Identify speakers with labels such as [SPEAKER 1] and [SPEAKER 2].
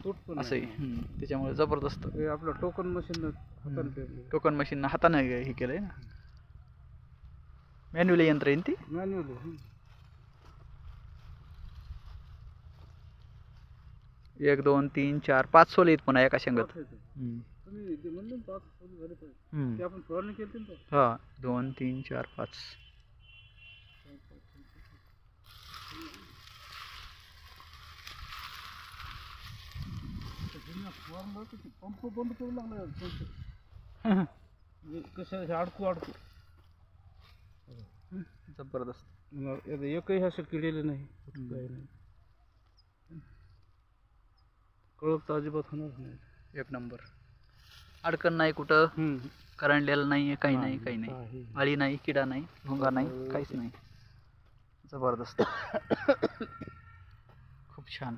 [SPEAKER 1] तूट पण
[SPEAKER 2] असं
[SPEAKER 1] नाही.
[SPEAKER 2] आहे. त्याच्यामुळे जबरदस्त
[SPEAKER 1] हे आपलं टोकन मशीन हाताने पेरलं.
[SPEAKER 2] टोकन मशीन हाताने हे केलंय ना, मॅन्युअली यंत्र आहे ना ती.
[SPEAKER 1] मॅन्युअली.
[SPEAKER 2] 1 2 3 4 5 सोले आहेत पुन्हा एका शेंगात.
[SPEAKER 1] तुम्ही ते म्हणले ना 5 सोले झाले पाहिजे. ते आपण फवारणी केली ना.
[SPEAKER 2] हा 2 3 4 5.
[SPEAKER 1] पंप बंद करू लागला. कसं अडकू
[SPEAKER 2] जबरदस्त.
[SPEAKER 1] एकही असं किडेलं नाही, काही नाही. कळप तर अजिबात होणार नाही.
[SPEAKER 2] 1 नंबर. अडकण नाही कुठं, करंटलेलं नाही, काही नाही, काही नाही.
[SPEAKER 1] काही.
[SPEAKER 2] अळी नाही, किडा नाही, भुंगा नाही, काहीच नाही. जबरदस्त. खूप छान.